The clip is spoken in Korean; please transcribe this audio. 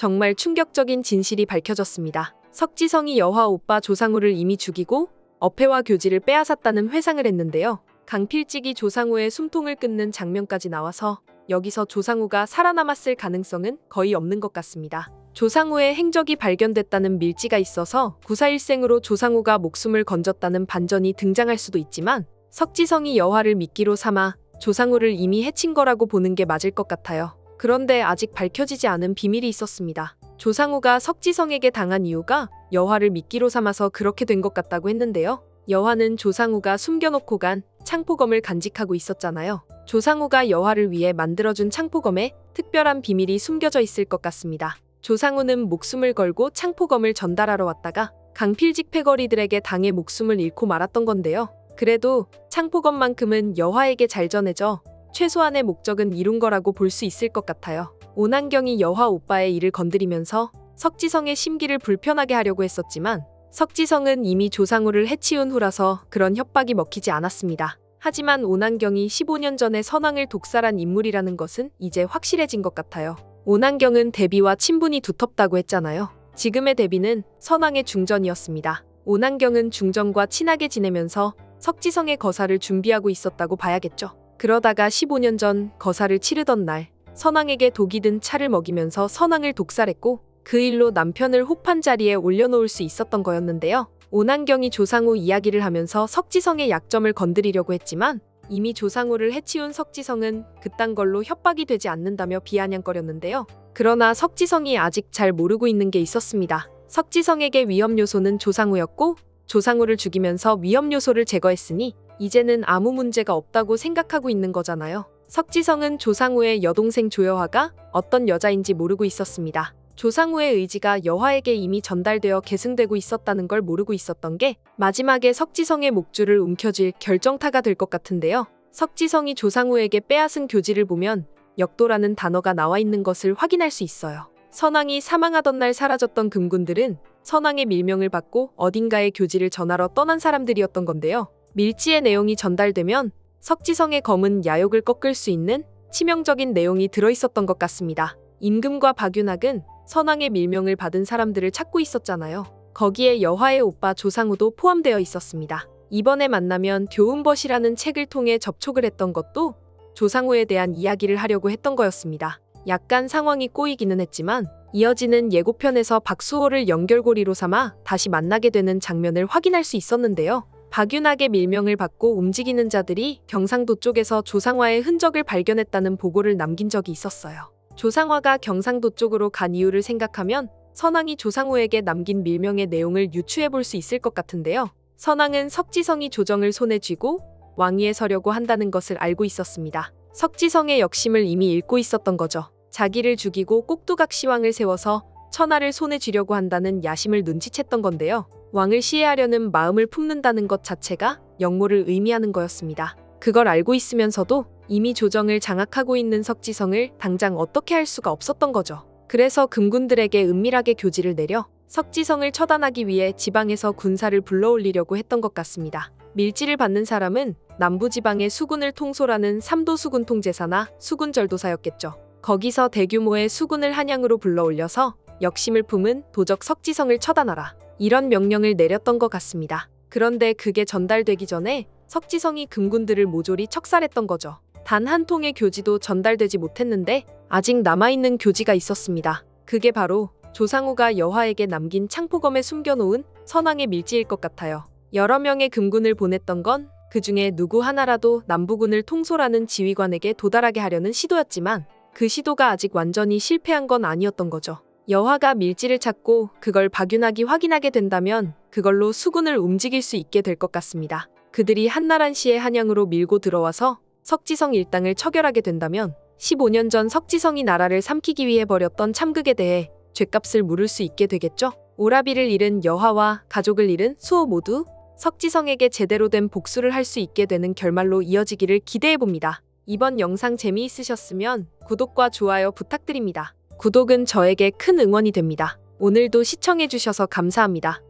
정말 충격적인 진실이 밝혀졌습니다. 석지성이 여화 오빠 조상우를 이미 죽이고 어패와 교지를 빼앗았다는 회상을 했는데요. 강필직이 조상우의 숨통을 끊는 장면까지 나와서 여기서 조상우가 살아남았을 가능성은 거의 없는 것 같습니다. 조상우의 행적이 발견됐다는 밀지가 있어서 구사일생으로 조상우가 목숨을 건졌다는 반전이 등장할 수도 있지만 석지성이 여화를 미끼로 삼아 조상우를 이미 해친 거라고 보는 게 맞을 것 같아요. 그런데 아직 밝혀지지 않은 비밀이 있었습니다. 조상우가 석지성에게 당한 이유가 여화를 미끼로 삼아서 그렇게 된 것 같다고 했는데요. 여화는 조상우가 숨겨놓고 간 창포검을 간직하고 있었잖아요. 조상우가 여화를 위해 만들어준 창포검에 특별한 비밀이 숨겨져 있을 것 같습니다. 조상우는 목숨을 걸고 창포검을 전달하러 왔다가 강필직 패거리들에게 당해 목숨을 잃고 말았던 건데요. 그래도 창포검만큼은 여화에게 잘 전해져 최소한의 목적은 이룬 거라고 볼 수 있을 것 같아요. 오난경이 여화 오빠의 일을 건드리면서 석지성의 심기를 불편하게 하려고 했었지만 석지성은 이미 조상우를 해치운 후라서 그런 협박이 먹히지 않았습니다. 하지만 오난경이 15년 전에 선왕을 독살한 인물이라는 것은 이제 확실해진 것 같아요. 오난경은 대비와 친분이 두텁다고 했잖아요. 지금의 대비는 선왕의 중전이었습니다. 오난경은 중전과 친하게 지내면서 석지성의 거사를 준비하고 있었다고 봐야겠죠. 그러다가 15년 전 거사를 치르던 날 선왕에게 독이 든 차를 먹이면서 선왕을 독살했고 그 일로 남편을 호판 자리에 올려놓을 수 있었던 거였는데요. 오난경이 조상우 이야기를 하면서 석지성의 약점을 건드리려고 했지만 이미 조상우를 해치운 석지성은 그딴 걸로 협박이 되지 않는다며 비아냥거렸는데요. 그러나 석지성이 아직 잘 모르고 있는 게 있었습니다. 석지성에게 위험 요소는 조상우였고 조상우를 죽이면서 위험 요소를 제거했으니 이제는 아무 문제가 없다고 생각하고 있는 거잖아요. 석지성은 조상우의 여동생 조여화가 어떤 여자인지 모르고 있었습니다. 조상우의 의지가 여화에게 이미 전달되어 계승되고 있었다는 걸 모르고 있었던 게 마지막에 석지성의 목줄을 움켜쥘 결정타가 될 것 같은데요. 석지성이 조상우에게 빼앗은 교지를 보면 역도라는 단어가 나와 있는 것을 확인할 수 있어요. 선왕이 사망하던 날 사라졌던 금군들은 선왕의 밀명을 받고 어딘가에 교지를 전하러 떠난 사람들이었던 건데요. 밀지의 내용이 전달되면 석지성의 검은 야욕을 꺾을 수 있는 치명적인 내용이 들어있었던 것 같습니다. 임금과 박윤학은 선왕의 밀명을 받은 사람들을 찾고 있었잖아요. 거기에 여화의 오빠 조상우도 포함되어 있었습니다. 이번에 만나면 교훈벗이라는 책을 통해 접촉을 했던 것도 조상우에 대한 이야기를 하려고 했던 거였습니다. 약간 상황이 꼬이기는 했지만 이어지는 예고편에서 박수호를 연결고리로 삼아 다시 만나게 되는 장면을 확인할 수 있었는데요. 박윤학의 밀명을 받고 움직이는 자들이 경상도 쪽에서 조상화의 흔적을 발견했다는 보고를 남긴 적이 있었어요. 조상화가 경상도 쪽으로 간 이유를 생각하면 선왕이 조상우에게 남긴 밀명의 내용을 유추해 볼 수 있을 것 같은데요. 선왕은 석지성이 조정을 손에 쥐고 왕위에 서려고 한다는 것을 알고 있었습니다. 석지성의 역심을 이미 읽고 있었던 거죠. 자기를 죽이고 꼭두각 시왕을 세워서 천하를 손에 쥐려고 한다는 야심을 눈치챘던 건데요. 왕을 시해하려는 마음을 품는다는 것 자체가 역모를 의미하는 거였습니다. 그걸 알고 있으면서도 이미 조정을 장악하고 있는 석지성을 당장 어떻게 할 수가 없었던 거죠. 그래서 금군들에게 은밀하게 교지를 내려 석지성을 처단하기 위해 지방에서 군사를 불러올리려고 했던 것 같습니다. 밀지를 받는 사람은 남부지방의 수군을 통솔하는 삼도 수군 통제사나 수군절도사였겠죠. 거기서 대규모의 수군을 한양으로 불러올려서 역심을 품은 도적 석지성을 처단하라. 이런 명령을 내렸던 것 같습니다. 그런데 그게 전달되기 전에 석지성이 금군들을 모조리 척살했던 거죠. 단 한 통의 교지도 전달되지 못했는데 아직 남아있는 교지가 있었습니다. 그게 바로 조상우가 여화에게 남긴 창포검에 숨겨놓은 선왕의 밀지일 것 같아요. 여러 명의 금군을 보냈던 건 그중에 누구 하나라도 남부군을 통솔하는 지휘관에게 도달하게 하려는 시도였지만 그 시도가 아직 완전히 실패한 건 아니었던 거죠. 여화가 밀지를 찾고 그걸 박윤학이 확인하게 된다면 그걸로 수군을 움직일 수 있게 될 것 같습니다. 그들이 한나란시의 한양으로 밀고 들어와서 석지성 일당을 처결하게 된다면 15년 전 석지성이 나라를 삼키기 위해 벌였던 참극에 대해 죗값을 물을 수 있게 되겠죠. 오라비를 잃은 여화와 가족을 잃은 수호 모두 석지성에게 제대로 된 복수를 할 수 있게 되는 결말로 이어지기를 기대해봅니다. 이번 영상 재미있으셨으면 구독과 좋아요 부탁드립니다. 구독은 저에게 큰 응원이 됩니다. 오늘도 시청해주셔서 감사합니다.